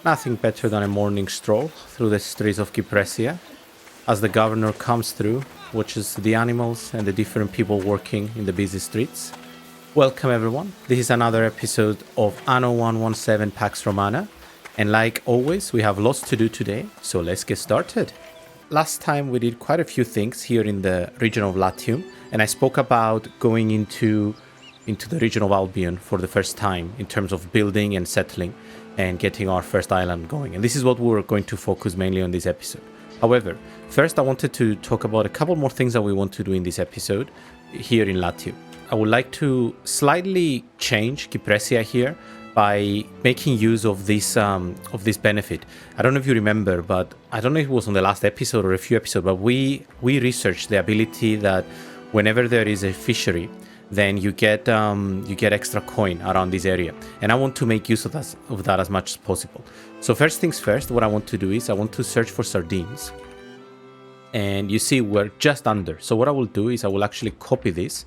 Nothing better than a morning stroll through the streets of Kypressia as the governor comes through, watches the animals and the different people working in the busy streets. Welcome everyone, this is another episode of Anno 117 Pax Romana, and like always we have lots to do today, so let's get started. Last time we did quite a few things here in the region of Latium, and I spoke about going into the region of Albion for the first time in terms of building and settling and getting our first island going, and this is what we're going to focus mainly on this episode. However, first I wanted to talk about a couple more things that we want to do in this episode here in Latium. I would like to slightly change Kypressia here by making use of this benefit. I don't know if you remember, but I don't know if it was on the last episode or a few episodes, but we researched the ability that whenever there is a fishery, then you get extra coin around this area, and I want to make use of that as much as possible. So first things first, what I want to do is I want to search for sardines, and you see we're just under. So what I will do is I will actually copy this.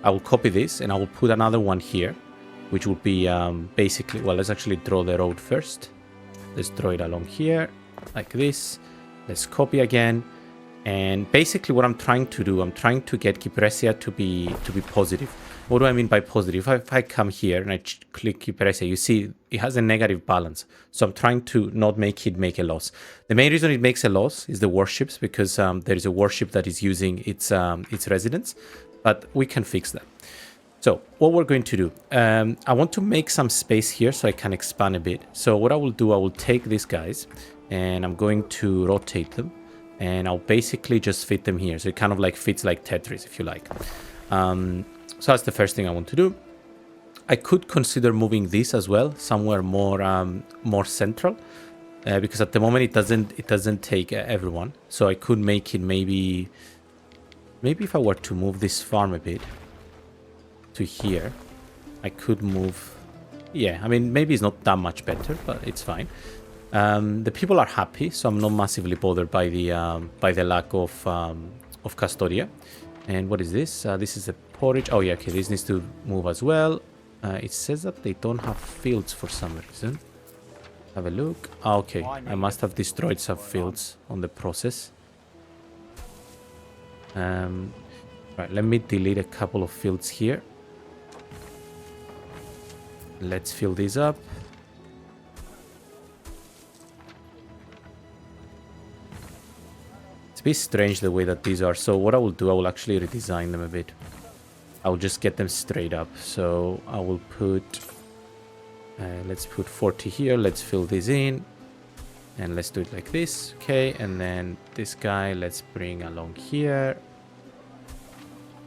I will copy this and I will put another one here, which will be basically, well, let's actually draw the road first. Let's draw it along here like this. Let's copy again. And basically what I'm trying to do, I'm trying to get Kypressia to be positive. What do I mean by positive? If I come here and I click Kypressia, you see it has a negative balance. So I'm trying to not make it make a loss. The main reason it makes a loss is the warships, because there is a warship that is using its residence, but we can fix that. So what we're going to do, I want to make some space here so I can expand a bit. So what I will do, I will take these guys and I'm going to rotate them. And I'll basically just fit them here. So it kind of like fits like Tetris, if you like. So that's the first thing I want to do. I could consider moving this as well, somewhere more central, because at the moment it doesn't take everyone. So I could make it maybe if I were to move this farm a bit to here, I could move. Yeah, I mean maybe it's not that much better, but it's fine. The people are happy, so I'm not massively bothered by the lack of custodia. And what is this? This is a porridge. Oh yeah, okay, this needs to move as well. It says that they don't have fields for some reason. Have a look. Oh, okay, I must have destroyed some fields on the process. Right, let me delete a couple of fields here. Let's fill these up. A bit strange the way that these are. So what I will do, I will actually redesign them a bit. I will just get them straight up. So I will put let's put 40 here. Let's fill this in and let's do it like this. Okay, and then this guy let's bring along here,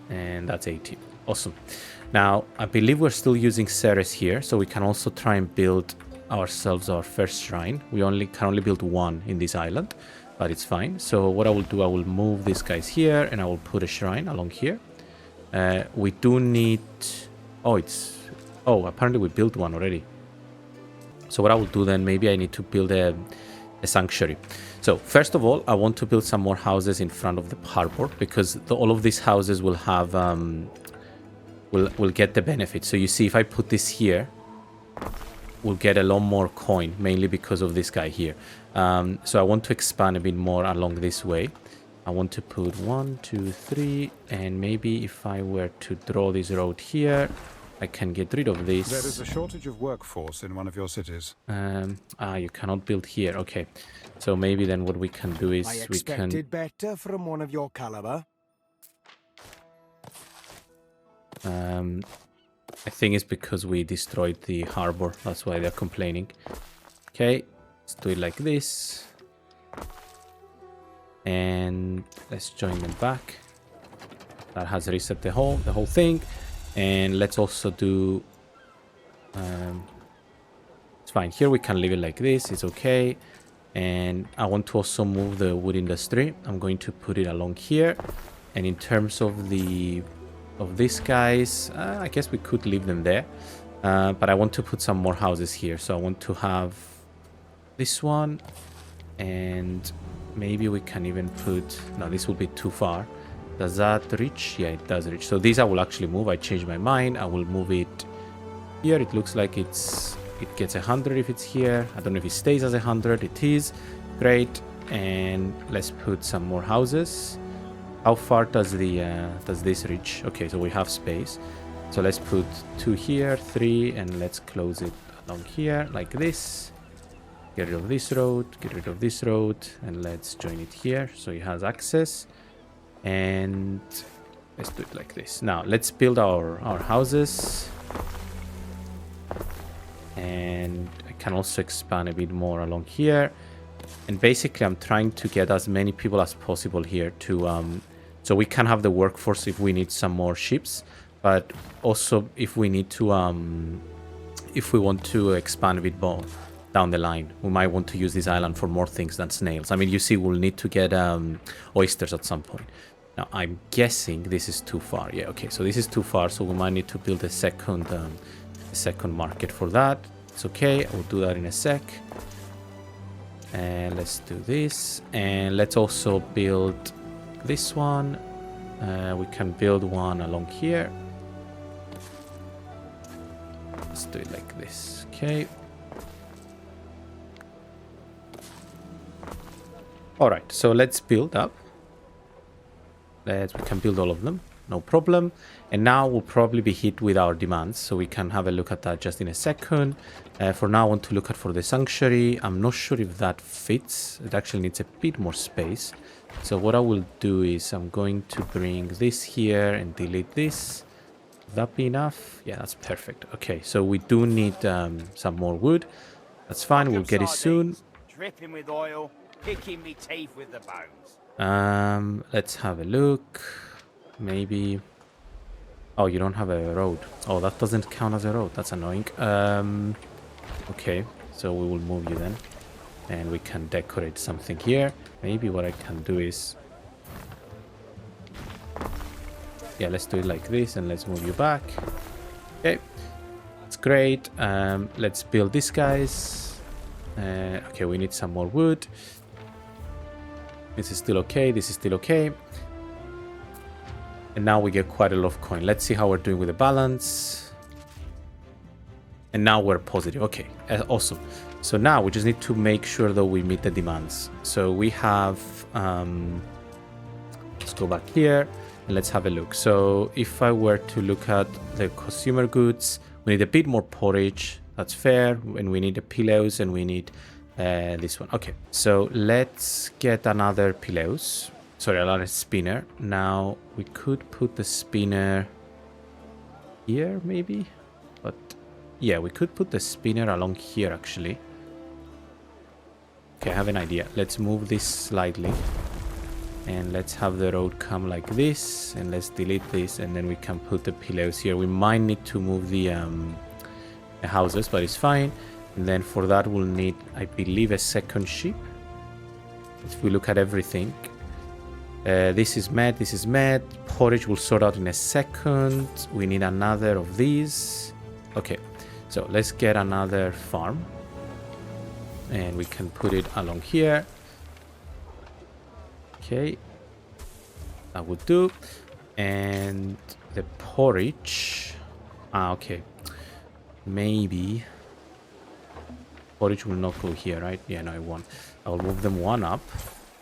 and that's 80. Awesome. Now I believe we're still using Ceres here, so we can also try and build ourselves our first shrine. We can only build one in this island, but it's fine. So what I will do, I will move these guys here and I will put a shrine along here. We do need... Oh, apparently we built one already. So what I will do then, maybe I need to build a sanctuary. So first of all, I want to build some more houses in front of the harbor, because all of these houses will have... will get the benefit. So you see, if I put this here, we'll get a lot more coin, mainly because of this guy here. So I want to expand a bit more along this way. I want to put 1, 2, 3, and maybe if I were to draw this road here, I can get rid of this. There is a shortage of workforce in one of your cities. You cannot build here. Okay, so maybe then what we can do is we can... I expected better from one of your caliber. I think it's because we destroyed the harbor. That's why they're complaining. Okay, let's do it like this. And let's join them back. That has reset the whole thing. And let's also do... it's fine. Here we can leave it like this. It's okay. And I want to also move the wood industry. I'm going to put it along here. And in terms of these guys, I guess we could leave them there, but I want to put some more houses here. So I want to have this one, and maybe we can even put... No, this will be too far. Does that reach? Yeah, it does reach. So these I will actually move. I changed my mind. I will move it here. It looks like it's it gets 100 if it's here. I don't know if it stays as 100. It is. Great. And let's put some more houses. How far does this reach? Okay, so we have space. So let's put 2 here, 3, and let's close it along here like this. Get rid of this road, get rid of this road, and let's join it here so it has access. And let's do it like this. Now let's build our houses. And I can also expand a bit more along here. And basically I'm trying to get as many people as possible here to so we can have the workforce if we need some more ships, but also if we need to if we want to expand a bit more down the line, we might want to use this island for more things than snails. I mean, you see, we'll need to get oysters at some point. Now I'm guessing this is too far. Yeah, okay, so this is too far, so we might need to build a second market for that. It's okay, I'll do that in a sec. And let's do this, and let's also build this one. We can build one along here. Let's do it like this. Okay. All right, so let's build up. We can build all of them, no problem. And now we'll probably be hit with our demands, so we can have a look at that just in a second. For now, I want to look at for the sanctuary. I'm not sure if that fits. It actually needs a bit more space. So what I will do is I'm going to bring this here and delete this. Will that be enough? Yeah, that's perfect. Okay, so we do need some more wood. That's fine, we'll get it soon. Dripping with oil, picking me teeth with the bones. Let's have a look. Maybe... Oh, you don't have a road. Oh, that doesn't count as a road. That's annoying. Okay, so we will move you then. And we can decorate something here. Maybe what I can do is... Yeah, let's do it like this and let's move you back. Okay, that's great. Let's build these guys. Okay, we need some more wood. This is still okay. This is still okay. And now we get quite a lot of coin. Let's see how we're doing with the balance. And now we're positive. Okay, awesome. So now we just need to make sure that we meet the demands. So we have... let's go back here and let's have a look. So if I were to look at the consumer goods, we need a bit more porridge. That's fair. And we need the pillows and we need this one. Okay, so let's get another pillows. Sorry, another spinner. Now we could put the spinner here maybe, but yeah, we could put the spinner along here actually. Okay, I have an idea. Let's move this slightly and let's have the road come like this, and let's delete this, and then we can put the pillows here. We might need to move the houses, but it's fine. And then for that we'll need, I believe, a second ship. If we look at everything, this is met, this is met. Porridge will sort out in a second. We need another of these. Okay, so let's get another farm. And we can put it along here. Okay, that would do. And the porridge. Okay. Maybe. Porridge will not go here, right? Yeah, no, it won't. I will move them one up.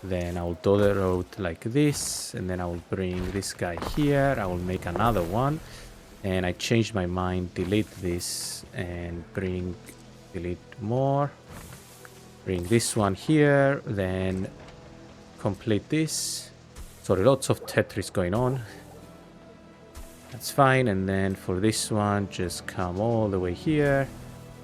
Then I will do the road like this, and then I will bring this guy here. I will make another one, and I changed my mind. Delete this and delete more. Bring this one here, then complete this. Sorry, lots of Tetris going on. That's fine. And then for this one, just come all the way here,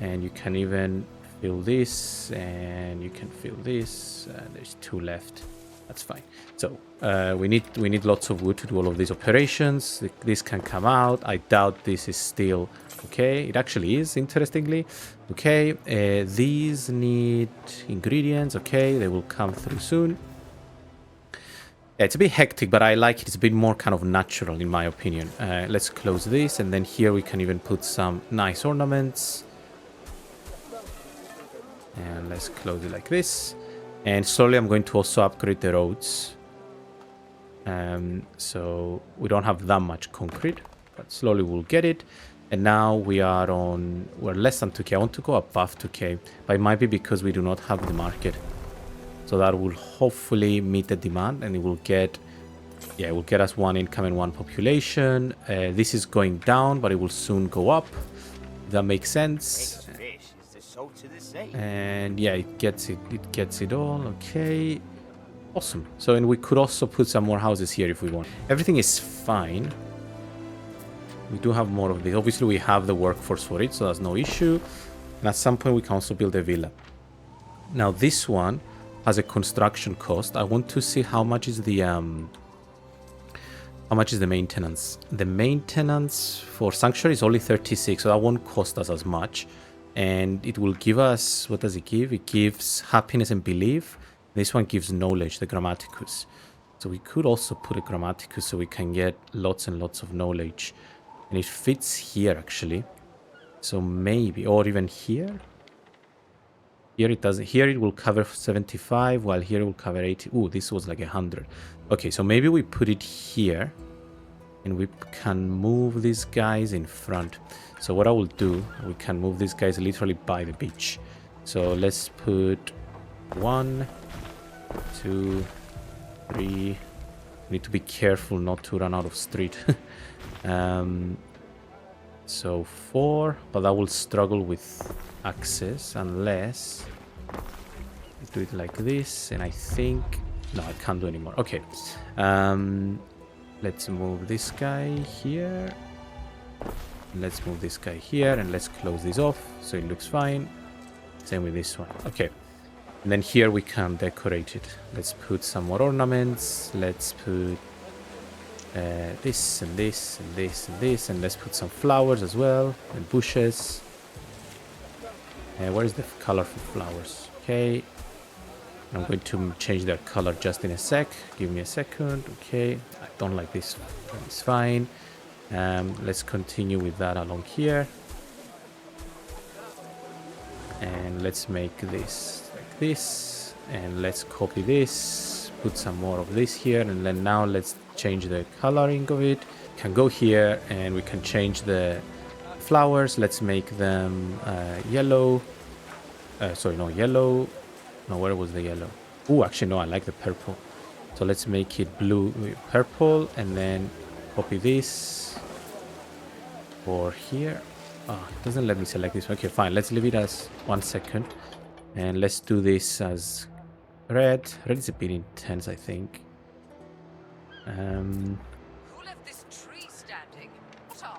and you can even fill this, and you can fill this. There's 2 left. That's fine. So we need lots of wood to do all of these operations. This can come out. I doubt this is still okay. It actually is, interestingly. Okay, these need ingredients. Okay, they will come through soon. Yeah, it's a bit hectic, but I like it. It's a bit more kind of natural in my opinion. Let's close this, and then here we can even put some nice ornaments. And let's close it like this. And slowly I'm going to also upgrade the roads. So we don't have that much concrete, but slowly we'll get it. And now we're less than 2k. I want to go above 2k, but it might be because we do not have the market. So that will hopefully meet the demand, and it will get, yeah, it will get us 1 income and 1 population. This is going down, but it will soon go up. If that makes sense. Fish is the salt of the sea. And yeah, it gets it all. Okay. Awesome. So, and we could also put some more houses here if we want. Everything is fine. We do have more of this. Obviously, we have the workforce for it, so that's no issue. And at some point, we can also build a villa. Now, this one has a construction cost. I want to see how much is the maintenance. The maintenance for Sanctuary is only 36, so that won't cost us as much. And it will give us, what does it give? It gives happiness and belief. This one gives knowledge, the Grammaticus. So we could also put a Grammaticus so we can get lots and lots of knowledge. And it fits here, actually. So maybe, or even here. Here it doesn't. Here it will cover 75, while here it will cover 80. Ooh, this was like 100. Okay, so maybe we put it here. And we can move these guys in front. So what I will do, we can move these guys literally by the beach. So let's put 1, 2, 3. We need to be careful not to run out of street. So 4, but I will struggle with access unless I do it like this. And I think, no, I can't do anymore. Okay. Let's move this guy here. Let's move this guy here, and let's close this off so it looks fine. Same with this one. Okay. And then here we can decorate it. Let's put some more ornaments. Let's put this and this and this and this, and let's put some flowers as well and bushes. Where is the color for flowers? Okay. I'm going to change their color just in a sec. Give me a second. Okay. I don't like this. It's fine. Let's continue with that along here. And let's make this like this. And let's copy this. Put some more of this here. And then now let's change the coloring of it. Can go here and we can change the flowers. Let's make them yellow. Sorry, no, yellow. No, where was the yellow? Oh, actually, no, I like the purple. So let's make it blue, purple, and then copy this for here. Oh, it doesn't let me select this. Okay, fine. Let's leave it as 1 second. And let's do this as red. Red is a bit intense, I think. Who left this tree standing?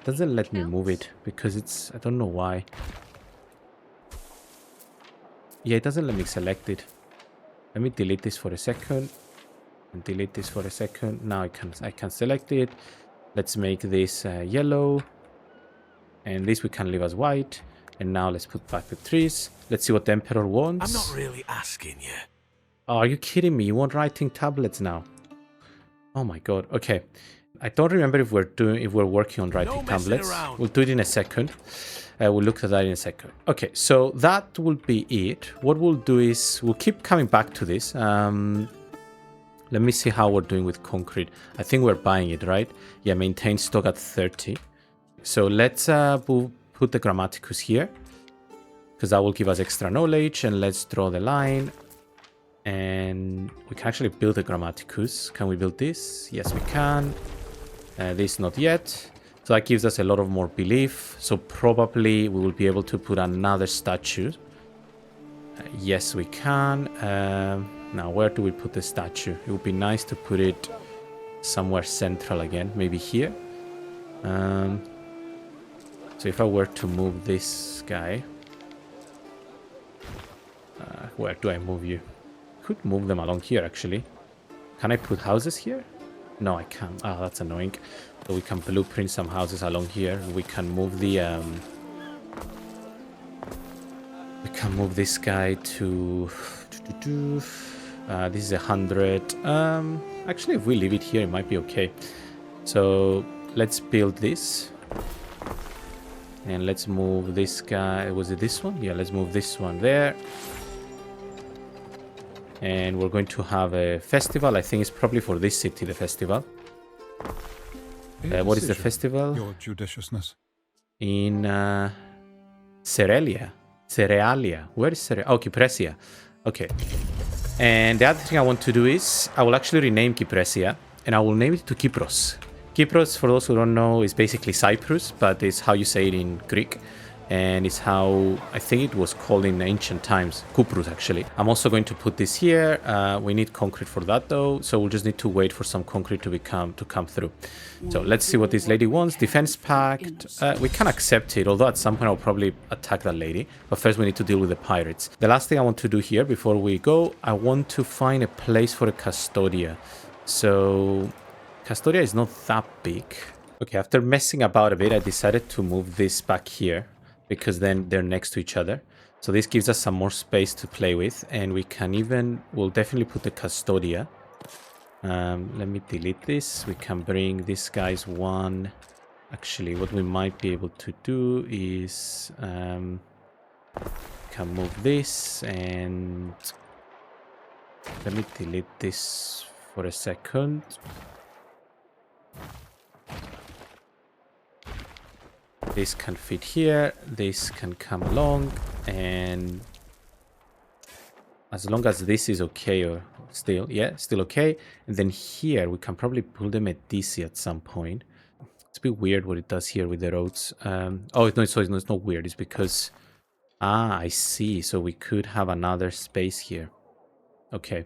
Doesn't let me move it because it's, I don't know why. Yeah, it doesn't let me select it. Let me delete this for a second. And delete this for a second. Now I can select it. Let's make this yellow. And this we can leave as white. And now let's put back the trees. Let's see what the Emperor wants. I'm not really asking you. Oh, are you kidding me? You want writing tablets now? Oh my god. Okay. I don't remember if we're working on writing tablets. We'll do it in a second. We'll look at that in a second. Okay, so that will be it. What we'll do is we'll keep coming back to this. Let me see how we're doing with concrete. I think we're buying it, right? Yeah, maintain stock at 30. So let's put the Grammaticus here, because that will give us extra knowledge. And let's draw the line. And we can actually build a Grammaticus. Can we build this? Yes, we can. This not yet. So that gives us a lot of more belief. So probably we will be able to put another statue. Yes, we can. Now, where do we put the statue? It would be nice to put it somewhere central again. Maybe here. So if I were to move this guy. Where do I move you? Could move them along here, actually. Can I put houses here? No, I can't. Ah, that's annoying. So we can blueprint some houses along here. We can move the we can move this guy to this is 100. Actually, if we leave it here, it might be okay. So let's build this. And let's move this guy. Was it this one? Yeah, let's move this one there. And we're going to have a festival. I think it's probably for this city, the festival. What is the festival? Your judiciousness. in Cerealia. Where is Cerealia? Oh, Kypressia. Okay. And the other thing I want to do is I will actually rename Kypressia and I will name it to Kypros. Kypros, for those who don't know, is basically Cyprus, but it's how you say it in Greek. And it's how I think it was called in ancient times. Kyprus, actually. I'm also going to put this here. We need concrete for that, though. So we'll just need to wait for some concrete to come through. So let's see what this lady wants. Defense pact. We can accept it, although at some point I'll probably attack that lady. But first we need to deal with the pirates. The last thing I want to do here before we go, I want to find a place for a Custodia. So Custodia is not that big. Okay, after messing about a bit, I decided to move this back here, because then they're next to each other. So this gives us some more space to play with, and we'll definitely put the Custodia. Let me delete this. We can bring these guys one. Actually, what we might be able to do is can move this, and let me delete this for a second. This can fit here, this can come along, and as long as this is okay, or still okay. And then here we can probably build them at DC at some point. It's a bit weird what it does here with the roads. Oh no, it's not weird. It's because I see. So we could have another space here. Okay.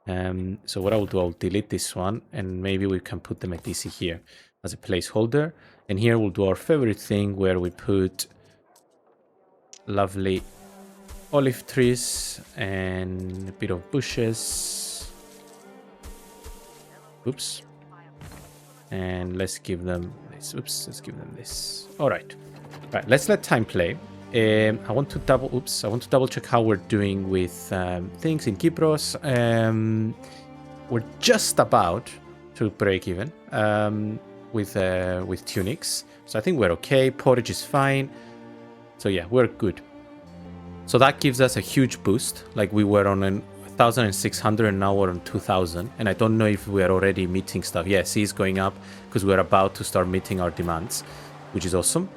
So what I'll do, I'll delete this one, and maybe we can put them at DC here as a placeholder. And here we'll do our favorite thing where we put lovely olive trees and a bit of bushes. Oops. And let's give them this. Oops, let's give them this. All right. Right, let's let time play. I want to double check how we're doing with things in Kypros. We're just about to break even. With tunics, so I think we're okay. Porridge is fine, so yeah, we're good. So that gives us a huge boost. Like we were on 1,600 and now we're on 2,000, and I don't know if we're already meeting stuff. Yeah, C is going up because we're about to start meeting our demands, which is awesome.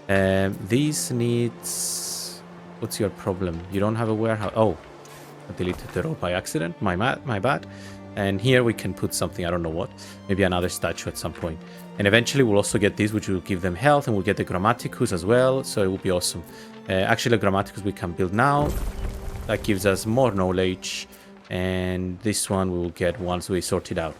These needs, what's your problem? You don't have a warehouse. Oh, I deleted the row by accident. My bad. And here we can put something, I don't know what, maybe another statue at some point. And eventually we'll also get these, which will give them health, and we'll get the Grammaticus as well, so it will be awesome. Actually, the Grammaticus we can build now. That gives us more knowledge, and this one we will get once we sort it out.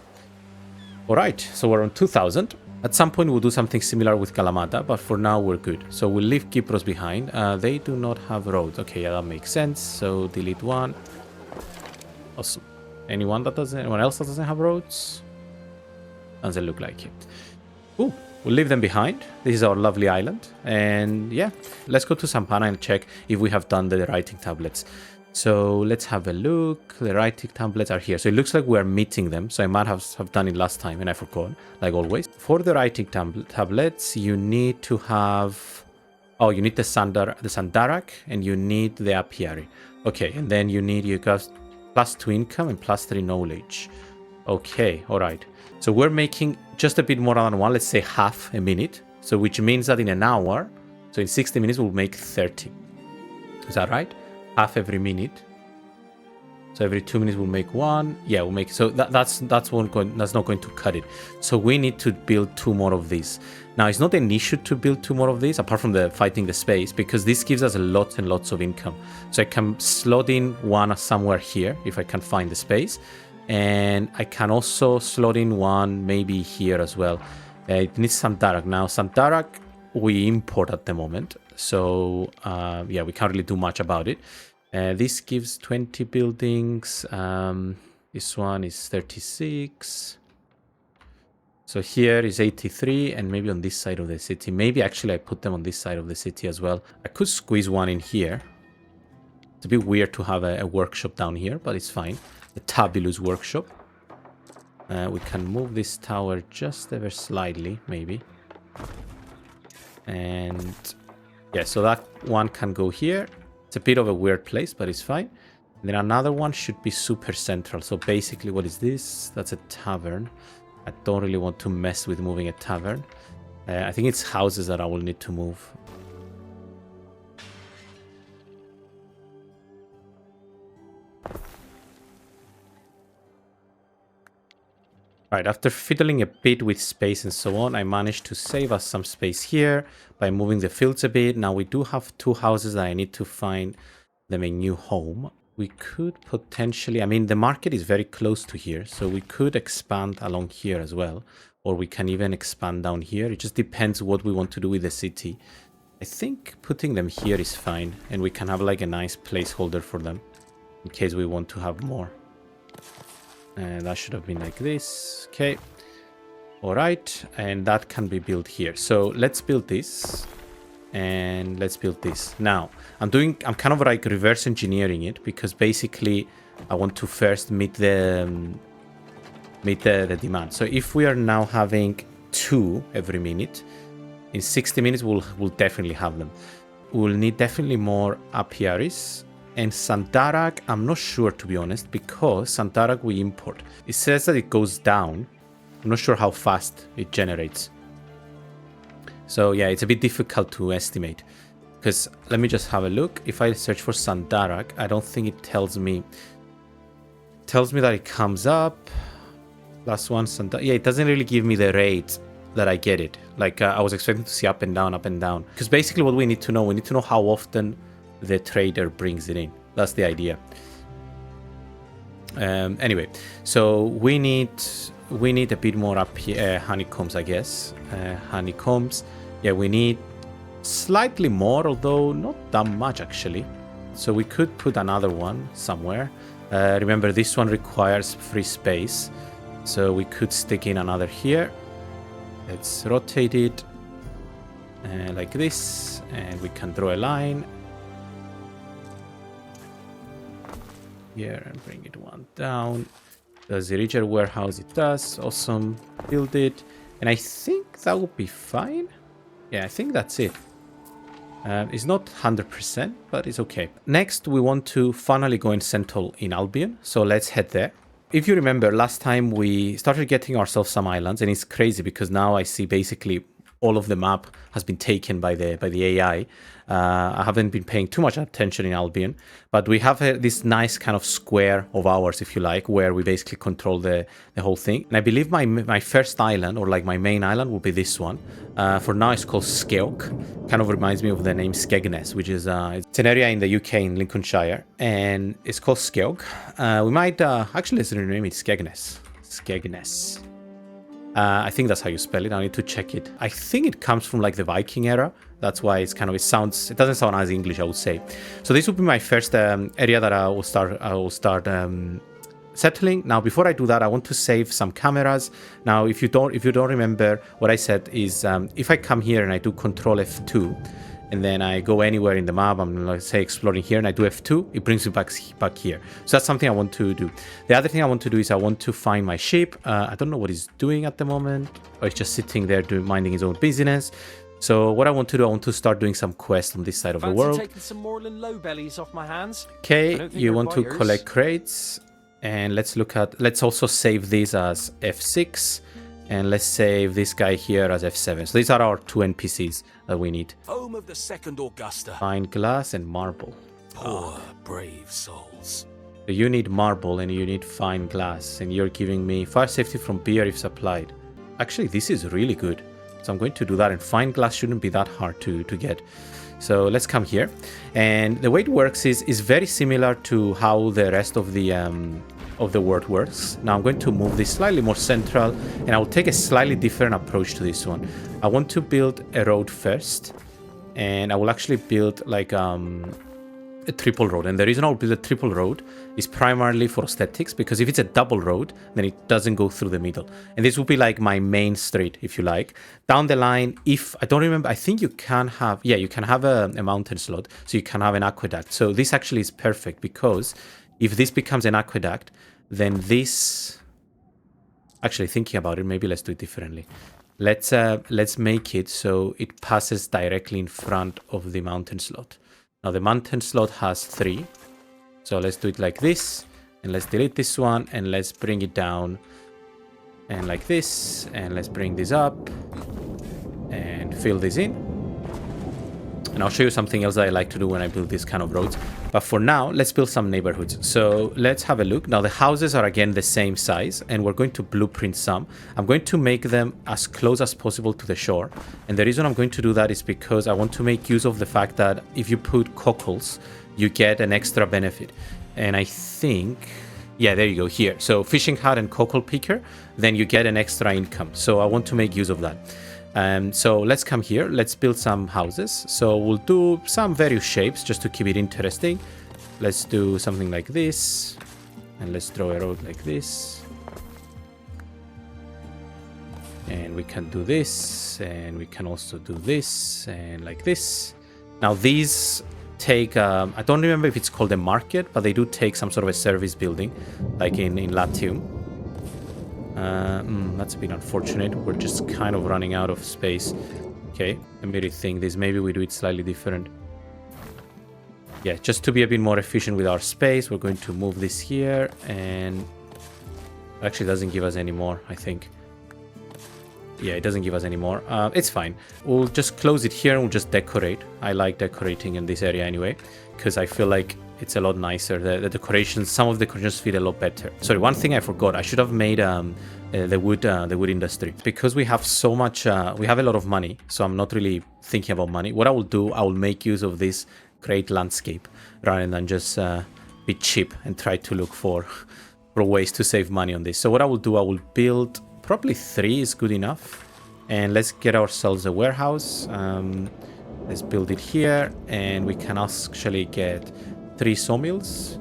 Alright, so we're on 2,000. At some point we'll do something similar with Kalamata, but for now we're good. So we'll leave Kypros behind. They do not have roads. Okay, yeah, that makes sense. So delete one. Awesome. Anyone else that doesn't have roads? Doesn't look like it. Ooh, we'll leave them behind. This is our lovely island. And yeah, let's go to Sampana and check if we have done the writing tablets. So let's have a look. The writing tablets are here. So it looks like we're meeting them. So I might have done it last time and I forgot, like always. For the writing tablets, you need to have... Oh, you need the Sandarak and you need the apiary. Okay, and then you got +2 income and +3 knowledge. Okay, all right. So we're making just a bit more than one, let's say half a minute. So which means that in an hour, so in 60 minutes, we'll make 30. Is that right? Half every minute. So every 2 minutes we'll make one. Yeah, we'll make, so that's not going to cut it. So we need to build 2 more of these. Now it's not an issue to build 2 more of these, apart from the fighting the space, because this gives us lots and lots of income. So I can slot in one somewhere here if I can find the space, and I can also slot in one maybe here as well. It needs some Darak. Now some Darak we import at the moment, so yeah, we can't really do much about it. This gives 20 buildings. This one is 36. So here is 83, and maybe on this side of the city. Maybe actually I put them on this side of the city as well. I could squeeze one in here. It's a bit weird to have a workshop down here, but it's fine. The Tabulus workshop. We can move this tower just ever slightly, maybe. And yeah, so that one can go here. It's a bit of a weird place, but it's fine. And then another one should be super central. So basically, what is this? That's a tavern. I don't really want to mess with moving a tavern. I think it's houses that I will need to move. Right, after fiddling a bit with space and so on, I managed to save us some space here by moving the fields a bit. Now we do have 2 houses that I need to find them a new home. We could potentially, I mean, the market is very close to here, so we could expand along here as well. Or we can even expand down here. It just depends what we want to do with the city. I think putting them here is fine, and we can have like a nice placeholder for them in case we want to have more. And that should have been like this. Okay. All right. And that can be built here. So let's build this. And let's build this. Now, I'm kind of like reverse engineering it, because basically I want to first meet the demand. So if we are now having 2 every minute, in 60 minutes we'll definitely have them. We'll need definitely more apiaries. And Sandarak, I'm not sure, to be honest, because Sandarak we import. It says that it goes down. I'm not sure how fast it generates. So yeah, it's a bit difficult to estimate. Because let me just have a look. If I search for Sandarak, I don't think it tells me. It tells me that it comes up. Plus 1 Sandarak. Yeah, it doesn't really give me the rate that I get it. Like I was expecting to see up and down, up and down. Because basically what we need to know how often the trader brings it in. That's the idea. Anyway, so we need a bit more up here, honeycombs, I guess. Honeycombs. Yeah, we need slightly more, although not that much actually. So we could put another one somewhere. Remember, this one requires free space, so we could stick in another here. Let's rotate it like this, and we can draw a line here and bring it one down. Does the Reacher warehouse? It does. Awesome. Build it. And I think that would be fine. Yeah, I think that's it. It's not 100%, but it's okay. Next, we want to finally go and settle in Albion. So let's head there. If you remember, last time we started getting ourselves some islands, and it's crazy because now I see basically all of the map has been taken by the AI. I haven't been paying too much attention in Albion, but we have this nice kind of square of ours, if you like, where we basically control the whole thing. And I believe my first island, or like my main island, will be this one. For now, it's called Skeok. Kind of reminds me of the name Skegness, which is it's an area in the UK in Lincolnshire, and it's called Skeok. We might actually let's rename it Skegness. Skegness. I think that's how you spell it. I need to check it. I think it comes from like the Viking era. That's why it doesn't sound as English, I would say. So this will be my first area that I will start settling. Now, before I do that, I want to save some cameras. Now, if you don't remember, what I said is if I come here and I do Control F2, and then I go anywhere in the map, I'm let's say exploring here, and I do F2, it brings me back here. So that's something I want to do. The other thing I want to do is I want to find my ship. I don't know what he's doing at the moment, or he's just sitting there minding his own business. So what I want to do, I want to start doing some quests on this side of the world. Taking some Moreland low bellies off my hands. Okay, you want to collect crates, and let's also save these as F6. And let's save this guy here as F7. So these are our 2 NPCs that we need. Home of the second Augusta. Fine glass and marble. Poor, brave souls. So you need marble and you need fine glass. And you're giving me fire safety from beer if supplied. Actually, this is really good. So I'm going to do that. And fine glass shouldn't be that hard to get. So let's come here. And the way it works is very similar to how the rest of the world works. Now I'm going to move this slightly more central, and I will take a slightly different approach to this one. I want to build a road first, and I will actually build like a triple road. And the reason I will build a triple road is primarily for aesthetics, because if it's a double road, then it doesn't go through the middle. And this will be like my main street, if you like. Down the line, if I don't remember, I think you can have a mountain slot, so you can have an aqueduct. So this actually is perfect, because if this becomes an aqueduct, then this... Actually, thinking about it, maybe let's do it differently. Let's make it so it passes directly in front of the mountain slot. Now, the mountain slot has 3. So let's do it like this. And let's delete this one. And let's bring it down. And like this. And let's bring this up. and fill this in. And I'll show you something else that I like to do when I build these kind of roads. But for now, let's build some neighborhoods. So let's have a look. Now the houses are again the same size, and we're going to blueprint some. I'm going to make them as close as possible to the shore. And the reason I'm going to do that is because I want to make use of the fact that if you put cockles, you get an extra benefit. And I think, yeah, there you go, here. So fishing hut and cockle picker, then you get an extra income. So I want to make use of that. So let's come here, let's build some houses. So we'll do some various shapes just to keep it interesting. Let's do something like this, and let's draw a road like this. And we can do this, and we can also do this, and like this. Now these take, I don't remember if it's called a market, but they do take some sort of a service building, like in Latium. That's a bit unfortunate. We're just kind of running out of space. Okay, let me rethink this. Maybe we do it slightly different. Yeah, just to be a bit more efficient with our space, we're going to move this here, and it actually doesn't give us any more, I think. Yeah, it doesn't give us any more. It's fine. We'll just close it here and we'll just decorate. I like decorating in this area anyway, because I feel like it's a lot nicer. The decorations, some of the decorations feel a lot better. Sorry, one thing I forgot. I should have made the wood industry, because we have so much. We have a lot of money, so I'm not really thinking about money. What I will do, I will make use of this great landscape rather than just be cheap and try to look for ways to save money on this. So what I will do, I will build. Probably 3 is good enough. And let's get ourselves a warehouse. Let's build it here. And we can actually get 3 sawmills.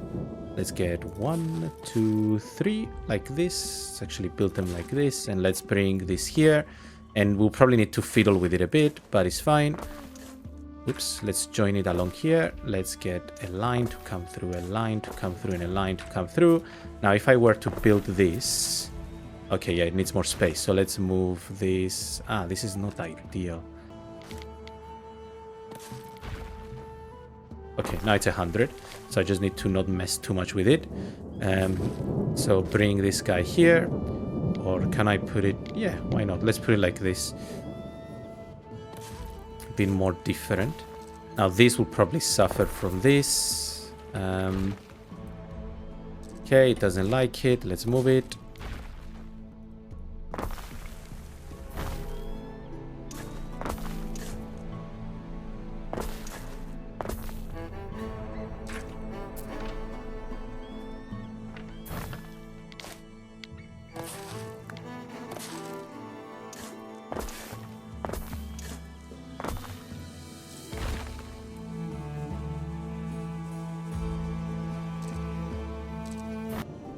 Let's get 1, 2, 3 like this. Let's actually build them like this. And let's bring this here. And we'll probably need to fiddle with it a bit, but it's fine. Oops, let's join it along here. Let's get a line to come through, a line to come through, and a line to come through. Now, if I were to build this... Okay, yeah, it needs more space. So let's move this. This is not ideal. Okay, now it's 100. So I just need to not mess too much with it. So bring this guy here. Or can I put it? Yeah, why not? Let's put it like this. A bit more different. Now this will probably suffer from this. Okay, it doesn't like it. Let's move it.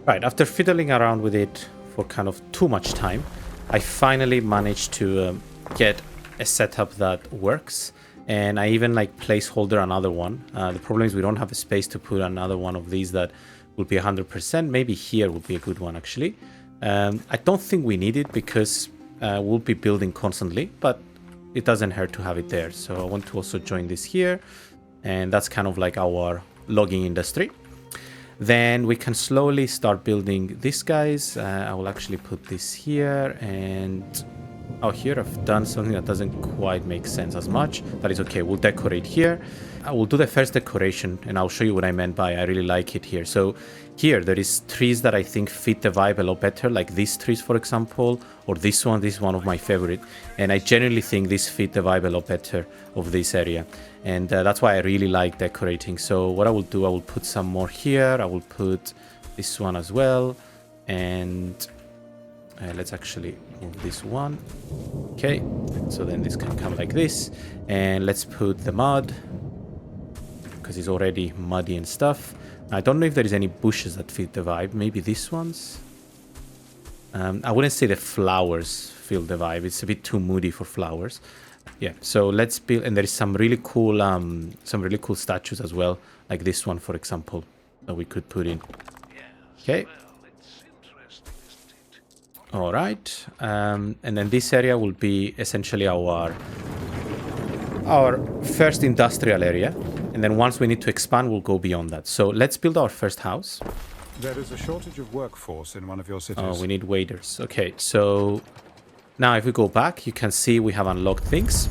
Right, after fiddling around with it for kind of too much time, I finally managed to get a setup that works. And I even like placeholder another one. The problem is we don't have a space to put another one of these that will be 100%. Maybe here would be a good one, actually. I don't think we need it because we'll be building constantly, but it doesn't hurt to have it there. So I want to also join this here. And that's kind of like our logging industry. Then we can slowly start building these guys. I will actually put this here, and here I've done something that doesn't quite make sense as much. That is okay. We'll decorate here. I will do the first decoration, and I'll show you what I meant by I really like it here. So here there is trees that I think fit the vibe a lot better, like these trees, for example, or this one. This is one of my favorite, and I generally think this fit the vibe a lot better of this area. And that's why I really like decorating. So what I will do, I will put some more here. I will put this one as well. And let's actually move this one. Okay, so then this can come like this. And let's put the mud, because it's already muddy and stuff. I don't know if there is any bushes that fit the vibe. Maybe these ones. I wouldn't say the flowers feel the vibe. It's a bit too moody for flowers. Yeah, so let's build, and there is some really cool statues as well, like this one, for example, that we could put in. Okay. All right, and then this area will be essentially our first industrial area, and then once we need to expand, we'll go beyond that. So let's build our first house. There is a shortage of workforce in one of your cities. Oh, we need waiters. Okay, so Now, if we go back, you can see we have unlocked things.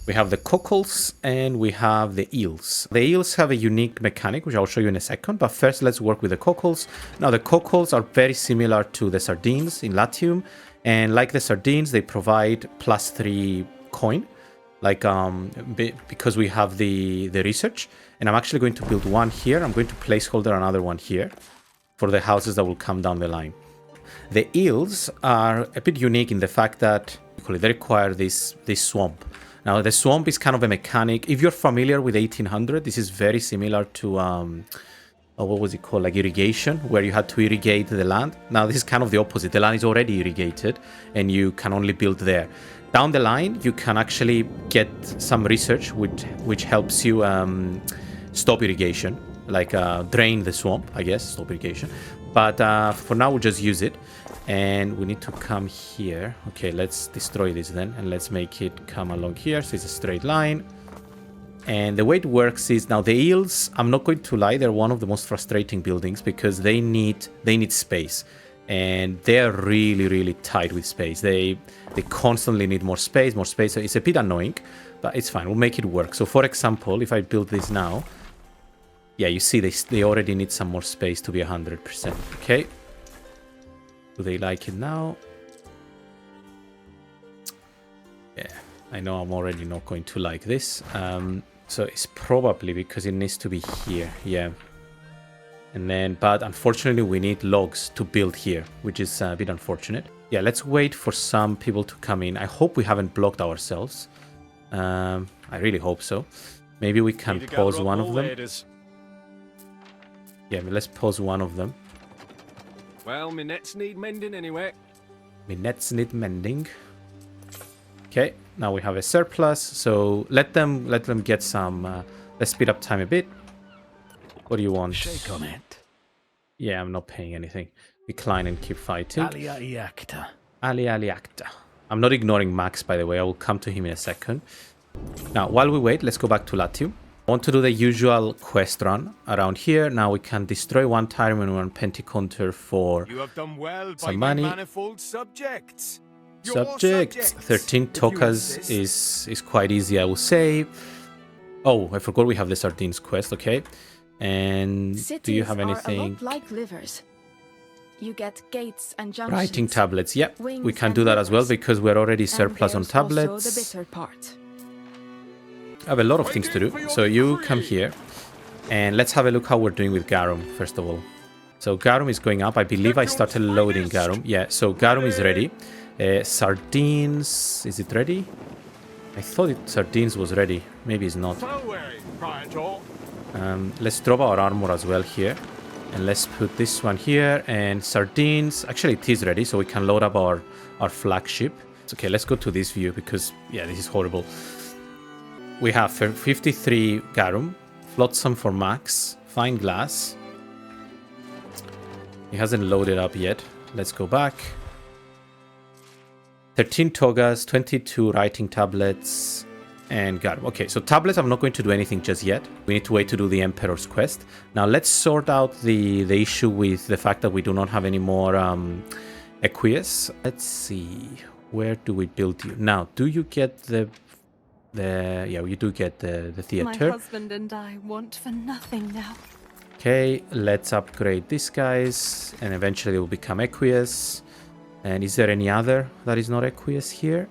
We have the cockles and we have the eels. The eels have a unique mechanic, which I'll show you in a second. But first, let's work with the cockles. Now, the cockles are very similar to the sardines in Latium. And like the sardines, they provide +3 coin. Like, because we have the research. And I'm actually going to build one here. I'm going to placeholder another one here for the houses that will come down the line. The eels are a bit unique in the fact that they require this swamp. Now, the swamp is kind of a mechanic. If you're familiar with 1800, this is very similar to, what was it called? Like irrigation, where you had to irrigate the land. Now, this is kind of the opposite. The land is already irrigated, and you can only build there. Down the line, you can actually get some research which helps you stop irrigation, like drain the swamp, I guess, stop irrigation. But for now, we'll just use it. And we need to come here. Okay, let's destroy this then. And let's make it come along here. So it's a straight line. And the way it works is, now the eels, I'm not going to lie, they're one of the most frustrating buildings because they need space. And they're really, really tight with space. They constantly need more space. So it's a bit annoying, but it's fine. We'll make it work. So for example, if I build this now, yeah, you see they already need some more space to be 100%. Okay. Do they like it now? Yeah, I know I'm already not going to like this. So it's probably because it needs to be here. Yeah. And then, but unfortunately, we need logs to build here, which is a bit unfortunate. Yeah, let's wait for some people to come in. I hope we haven't blocked ourselves. I really hope so. Maybe we can pause one of them. Yeah, let's pause one of them. Well, my nets need mending anyway. My nets need mending. Okay, now we have a surplus, so let them get some. Let's speed up time a bit. What do you want? Shake on it. Yeah, I'm not paying anything. Decline and keep fighting. Alia iacta. Alia iacta. I'm not ignoring Max, by the way. I will come to him in a second. Now, while we wait, let's go back to Latium. I want to do the usual quest run around here. Now we can destroy one tyrant and one penticounter for You have done well some by money. my manifold subjects. Subjects. 13 tokas is quite easy, I will say. Oh, I forgot we have the sardines quest. Okay. And Cities do you have are a anything? lot like livers. You get gates and junctions. Writing tablets. Yep, we wings can and do that as well rivers. because we're already And surplus on there's also tablets. the bitter part. I have a lot of things to do. So you come here and let's have a look how we're doing with Garum, first of all. So Garum is going up. I believe I started loading Garum. Yeah, so Garum is ready. Sardines, is it ready? I thought Sardines was ready. Maybe it's not. Let's drop our armor as well here. And let's put this one here. And Sardines, actually it is ready, so we can load up our flagship. It's okay, let's go to this view because, yeah, this is horrible. We have 53 Garum, Flotsam for Max, Fine Glass. He hasn't loaded up yet. Let's go back. 13 togas, 22 writing tablets, and Garum. Okay, so tablets, I'm not going to do anything just yet. We need to wait to do the Emperor's quest. Now let's sort out the issue with the fact that we do not have any more Equius. Let's see, where do we build you? Now, do you get yeah, you do get the theater. My husband and I want for nothing now. Okay, let's upgrade these guys, and eventually they will become Equius. And is there any other that is not Equius here?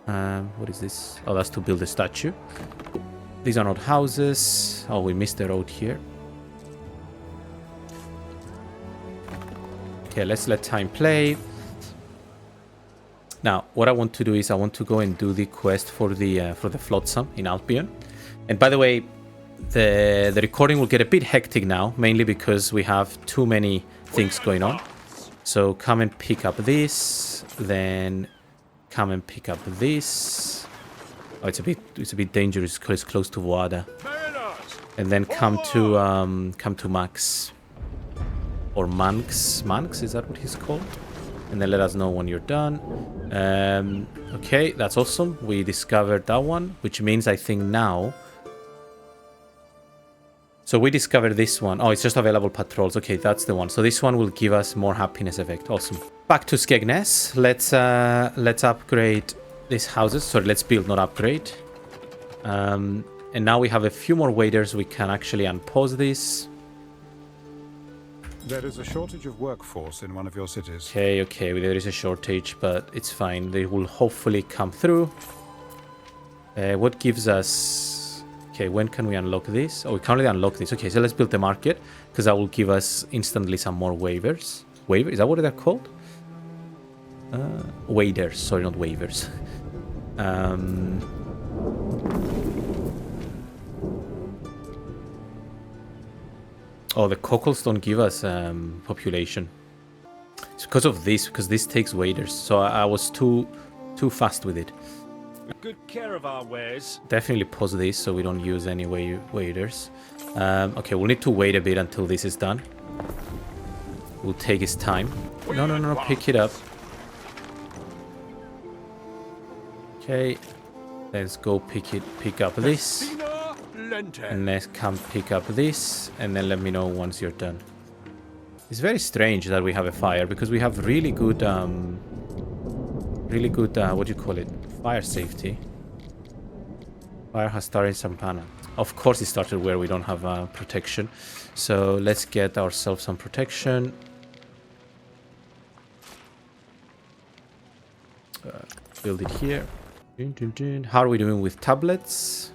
What is this? Oh, that's to build a statue. These are not houses. Oh, we missed the road here. Okay, let's let time play. Now, what I want to do is I want to go and do the quest for the Flotsam in Albion. And by the way, the recording will get a bit hectic now, mainly because we have too many things going on. So come and pick up this, then come and pick up this. Oh, it's a bit dangerous because it's close to Voada. And then come to Max or Manx. Manx, is that what he's called? And then let us know when you're done. Okay, that's awesome. We discovered that one, which means I think now. So we discovered this one. Oh, it's just available patrols. Okay, that's the one. So this one will give us more happiness effect. Awesome. Back to Skegness. Let's upgrade these houses. Sorry, let's build, not upgrade. And now we have a few more waiters. We can actually unpause this. There is a shortage of workforce in one of your cities. Okay, there is a shortage, but it's fine. They will hopefully come through. What gives us... Okay, when can we unlock this? Oh, we can't really unlock this. Okay, so let's build the market, because that will give us instantly some more waivers. Is that what they're called? Waiters, sorry, not waivers. Oh, the cockles don't give us population. It's because of this, because this takes waiters. So I was too fast with it. Good care of our wares. Definitely pause this so we don't use any waiters. Okay, we'll need to wait a bit until this is done. We'll take his time. No, pick it up. Okay, let's go pick up this. And let's come pick up this, and then let me know once you're done. It's very strange that we have a fire, because we have really good, what do you call it? Fire safety. Fire has started in Sampana. Of course it started where we don't have protection. So let's get ourselves some protection. Build it here. How are we doing with tablets?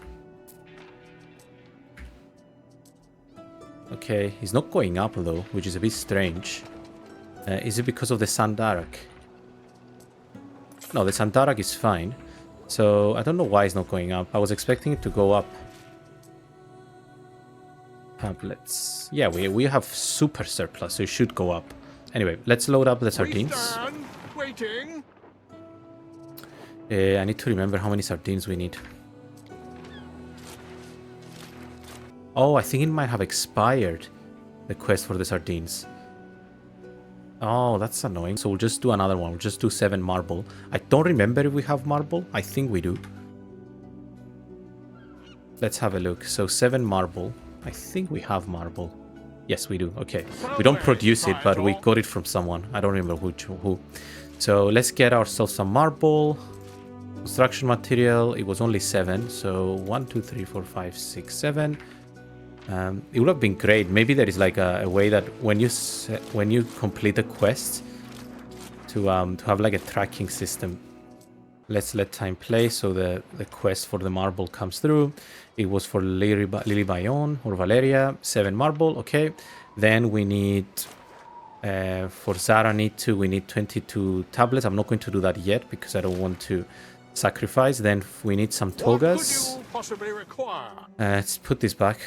Okay, he's not going up though, which is a bit strange. Is it because of the Sandarak? No, the Sandarak is fine. So I don't know why it's not going up. I was expecting it to go up. Tablets. Yeah, we have super surplus, so it should go up. Anyway, let's load up the sardines. Waiting. I need to remember how many sardines we need. Oh, I think it might have expired, the quest for the sardines. Oh, that's annoying. So we'll just do another one. We'll just do 7 marble. I don't remember if we have marble. I think we do. Let's have a look. So 7 marble. I think we have marble. Yes, we do. Okay. We don't produce it, but we got it from someone. I don't remember who. So let's get ourselves some marble. Construction material. It was only 7. So 1, 2, 3, 4, 5, 6, 7. It would have been great. Maybe there is like a way that when you complete a quest to have like a tracking system. Let's let time play. So the quest for the marble comes through. It was for Lily Bayon or Valeria, 7 marble. Okay. Then we need for Zara we need 22 tablets. I'm not going to do that yet because I don't want to sacrifice. Then we need some togas. What could you possibly require? Let's put this back.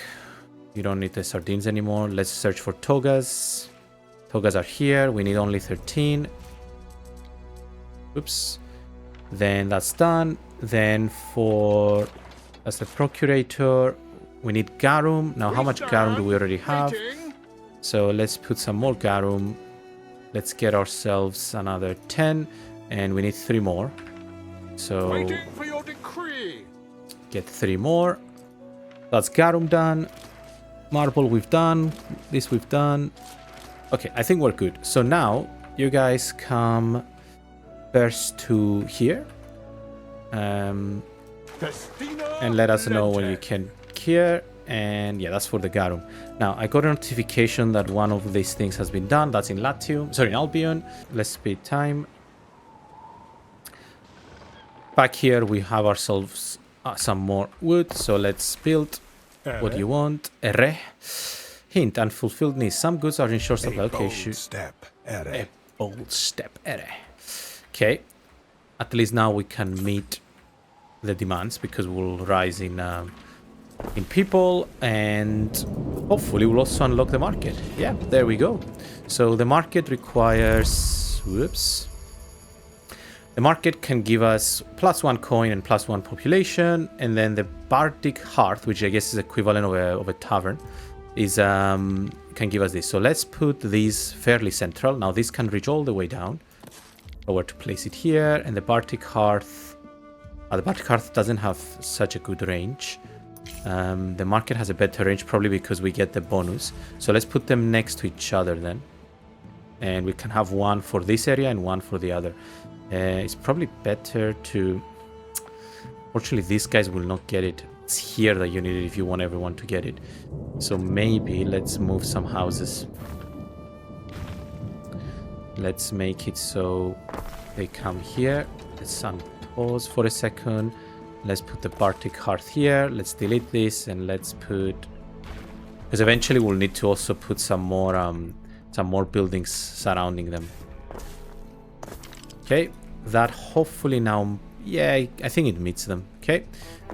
You don't need the sardines anymore. Let's search for togas. Togas are here. We need only 13. Oops. Then that's done. Then as the procurator, we need garum. Now, how much garum do we already have? So let's put some more garum. Let's get ourselves another 10. And we need 3 more. So Waiting for your decree. Get 3 more. That's garum done. Marble we've done. This we've done. Okay, I think we're good. So now you guys come first to here. And let us know when you can here. And yeah, that's for the garum. Now I got a notification that one of these things has been done. That's in Latium. Sorry, in Albion. Let's speed time. Back here we have ourselves some more wood. So let's build. What do you want? Hint, unfulfilled needs. Some goods are in short supply. Okay, a bold step. Okay. At least now we can meet the demands because we'll rise in people, and hopefully we'll also unlock the market. Yeah, there we go. So the market requires... Whoops. The market can give us +1 coin and +1 population, and then the Bardic Hearth, which I guess is equivalent of a tavern, can give us this. So let's put these fairly central. Now this can reach all the way down. Or where to place it here, and the Bardic Hearth. The Bardic Hearth doesn't have such a good range. The market has a better range, probably because we get the bonus. So let's put them next to each other then. And we can have one for this area and one for the other. It's probably better to... Fortunately, these guys will not get it. It's here that you need it if you want everyone to get it. So maybe let's move some houses. Let's make it so they come here. Let's pause for a second. Let's put the Bartic Hearth here. Let's delete this and let's put... Because eventually we'll need to also put some more buildings surrounding them. Okay, that hopefully now... Yeah, I think it meets them. Okay,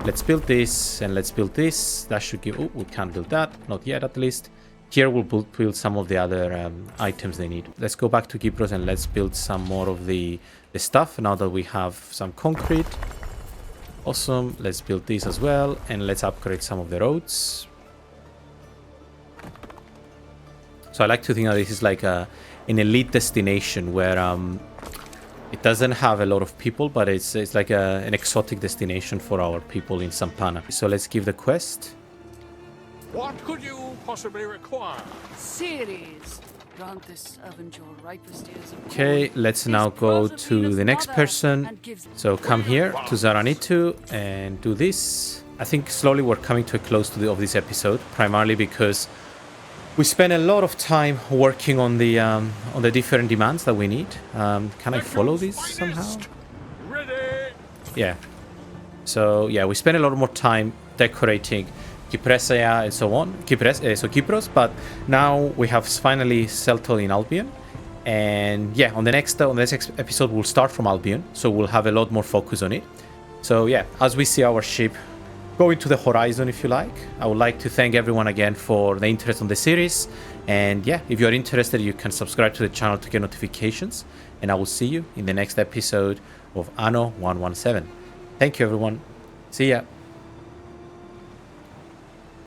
let's build this and let's build this. That should give... Oh, we can't build that. Not yet, at least. Here we'll build some of the other items they need. Let's go back to Kypros and let's build some more of the stuff now that we have some concrete. Awesome. Let's build this as well. And let's upgrade some of the roads. So I like to think that this is like an elite destination where... it doesn't have a lot of people, but it's like an exotic destination for our people in Sampana. So let's give the quest. What could you possibly require? Series. Grant this Avenger ripest ears of Okay, let's now go to the next person. So come here to Zaranitu and do this. I think slowly we're coming to a close of this episode, primarily because we spent a lot of time working on the different demands that we need. Can I follow this somehow? Ready. Yeah. So yeah, we spent a lot more time decorating Kypressia and so on. Kypros, but now we have finally settled in Albion. And yeah, on the next episode we'll start from Albion, so we'll have a lot more focus on it. So yeah, as we see our ship go into the horizon, if you like, I would like to thank everyone again for the interest on the series. And yeah, if you're interested, you can subscribe to the channel to get notifications. And I will see you in the next episode of Anno 117. Thank you, everyone. See ya.